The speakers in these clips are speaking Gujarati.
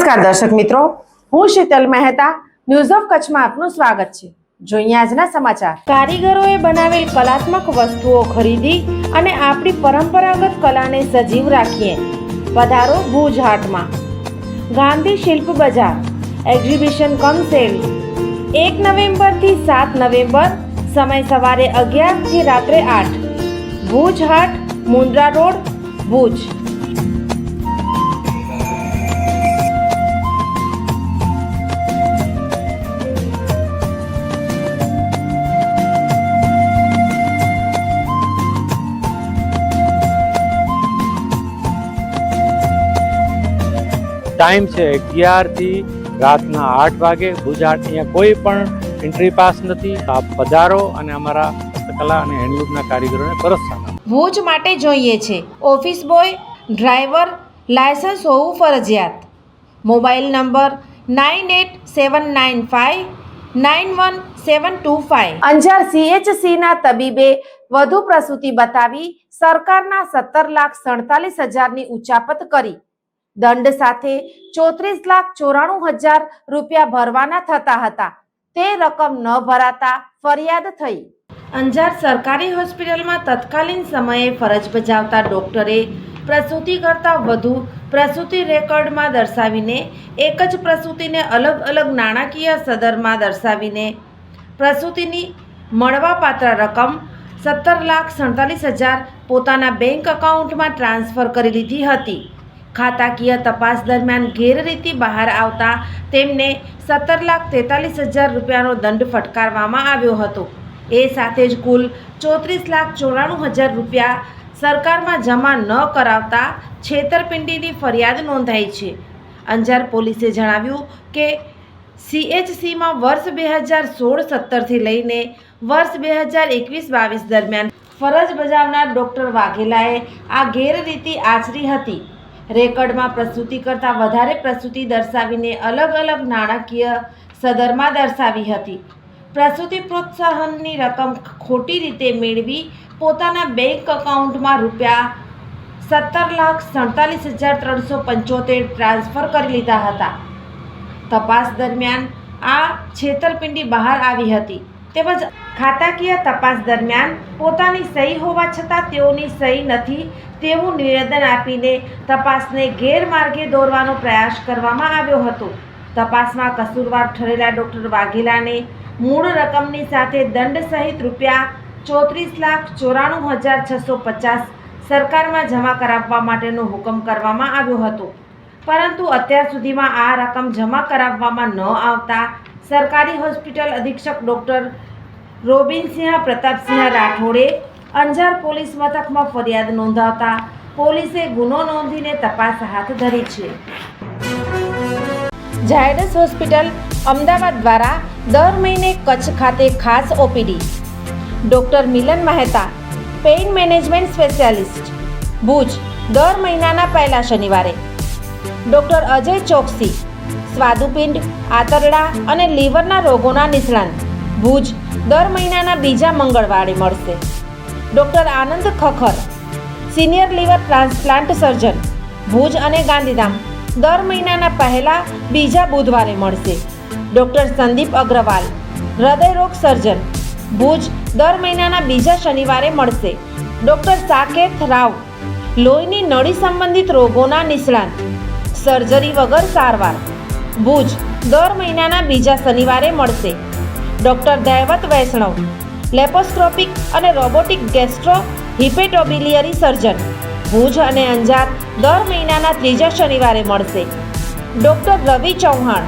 નમસ્કાર દર્શક મિત્રો, હું શીતલ મહેતા ન્યૂઝ ઓફ કચ્છમાં આપનું સ્વાગત છે। જોઈએ આજના સમાચાર। કારીગરોએ બનાવેલ કલાત્મક વસ્તુઓ ખરીદી અને આપણી પરંપરાગત કલાને સજીવ રાખીએ। પધારો ભુજ હાટમાં। ગાંધી શિલ્પ બજાર એક્ઝિબિશન કમ સેલ 1 નવેમ્બરથી 7 નવેમ્બર, સમય સવારે 11 થી રાત્રે 8, ભુજ હાટ, મુન્દ્રા રોડ, ભુજ। टाइम છે 11 થી રાતના 8 વાગે। ભુજ હાટ અહીંયા કોઈ પણ એન્ટ્રી પાસ નથી। આપ પધારો અને અમારા હસ્તકલા અને હેન્ડલૂમના કારીગરોને પ્રોત્સાહન આપો। ભુજ માટે જોઈએ છે ઓફિસ બોય, ડ્રાઈવર, લાયસન્સ હોવું ફરજિયાત। Mobile number 9879591725। અંજાર CHCના તબીબે વધુ પ્રસૂતિ બતાવી સરકારના 17,47,000ની ઉચાપત કરી। દંડ સાથે 34,94,000 રૂપિયા ભરવાના થતા હતા, તે રકમ ન ભરાતા ફરિયાદ થઈ। અંજાર સરકારી હોસ્પિટલમાં તત્કાલીન સમયે ફરજ બજાવતા ડોક્ટરે પ્રસૂતિ કરતાં વધુ પ્રસૂતિ રેકોર્ડમાં દર્શાવીને એક જ પ્રસૂતિને અલગ અલગ નાણાકીય સદરમાં દર્શાવીને પ્રસૂતિની મળવાપાત્ર રકમ 17,47,000 પોતાના બેંક એકાઉન્ટમાં ટ્રાન્સફર કરી લીધી હતી। ખાતાકીય તપાસ દરમિયાન ગેરરીતિ બહાર આવતા તેમને 17,43,000 રૂપિયાનો દંડ ફટકારવામાં આવ્યો હતો। એ સાથે જ કુલ 34,94,000 રૂપિયા સરકારમાં જમા ન કરાવતા છેતરપિંડીની ફરિયાદ નોંધાઈ છે। અંજાર પોલીસે જણાવ્યું કે CHCમાં વર્ષ 2016-17થી લઈને વર્ષ 2021-22 દરમિયાન ફરજ બજાવનાર ડૉક્ટર વાઘેલાએ આ ગેરરીતિ આચરી હતી। રેકર્ડમાં પ્રસૂતિ કરતાં વધારે પ્રસૂતિ દર્શાવીને અલગ અલગ નાણાકીય સદરમાં દર્શાવી હતી। પ્રસૂતિ પ્રોત્સાહનની રકમ ખોટી રીતે મેળવી પોતાના બેંક એકાઉન્ટમાં રૂપિયા 17,47,375 ટ્રાન્સફર કરી લીધા હતા। તપાસ દરમિયાન આ છેતરપિંડી બહાર આવી હતી, તેમજ ખાતાકીય તપાસ દરમિયાન પોતાની સહી હોવા છતાં તેઓની સહી નથી તેવું નિવેદન આપીને તપાસને ગેરમાર્ગે દોરવાનો પ્રયાસ કરવામાં આવ્યો હતો। તપાસમાં કસૂરવાર ઠરેલા ડૉક્ટર વાઘેલાને મૂળ રકમની સાથે દંડ સહિત રૂપિયા 34,94,650 સરકારમાં જમા કરાવવા માટેનો હુકમ કરવામાં આવ્યો હતો, પરંતુ અત્યાર સુધીમાં આ રકમ જમા કરાવવામાં ન આવતા સરકારી હોસ્પિટલ અધિક્ષક ડૉક્ટર રોબિનસિંહ પ્રતાપસિંહ રાઠોડે અંજાર પોલીસ મથકમાં ફરિયાદ નોંધાવતા પોલીસે ગુનો નોંધીને તપાસ હાથ ધરી છે। ઝાયડસ હોસ્પિટલ અમદાવાદ દ્વારા દર મહિને કચ્છ ખાતે ખાસ OPD। Doctor Milan Mehta, pain management specialist, Bhuj, દર મહિનાના પહેલા શનિવારે। ડૉક્ટર અજય ચોકસી, સ્વાદુપિંડ, આંતરડા અને લીવરના રોગોના નિષ્ણાત, ભુજ, દર મહિનાના બીજા મંગળવારે મળશે। Doctor Anand Khakhar, senior liver transplant surgeon, Bhuj અને ગાંધીધામ, દર મહિનાના પહેલા બીજા બુધવારે મળશે। ડૉક્ટર સંદીપ અગ્રવાલ, હૃદયરોગ સર્જન, ભુજ, દર મહિનાના બીજા શનિવારે મળશે। ડૉક્ટર સાકેત રાવ, લોહીની નળી સંબંધિત રોગોના નિષ્ણાત, સર્જરી વગર સારવાર, ભુજ, દર મહિનાના બીજા શનિવારે મળશે। ડૉક્ટર દૈવત વૈષ્ણવ, લેપોસ્કોપિક અને રોબોટિક ગેસ્ટ્રો હિપેટોબિલિયરી સર્જન, ભુજ અને અંજાર, દર મહિનાના ત્રીજા શનિવારે મળશે। ડૉક્ટર રવિ ચૌહાણ,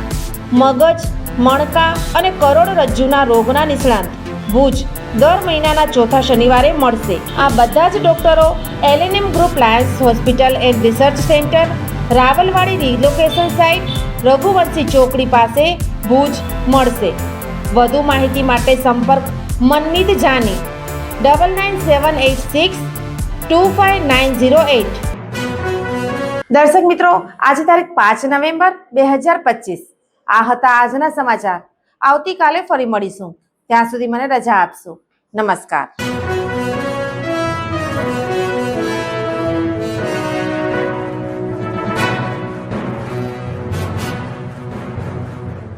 મગજ, મણકા અને કરોડરજ્જુના રોગના નિષ્ણાત, ભુજ, દર મહિનાના ચોથા શનિવારે મળશે। આ બધા જ ડૉક્ટરો LNM group Lions hospital and research centre, Rawalwadi relocation site, Raghuvanshi ચોકડી પાસે, ભુજ મળશે। વધુ માહિતી માટે સંપર્ક મનમીત જાની 9978625908। દર્શક મિત્રો, આજે તારીખ 5 નવેમ્બર 2025। આ હતા આજના સમાચાર। આવતીકાલે ફરી મળીશું, ત્યાં સુધી મને રજા આપશો। નમસ્કાર।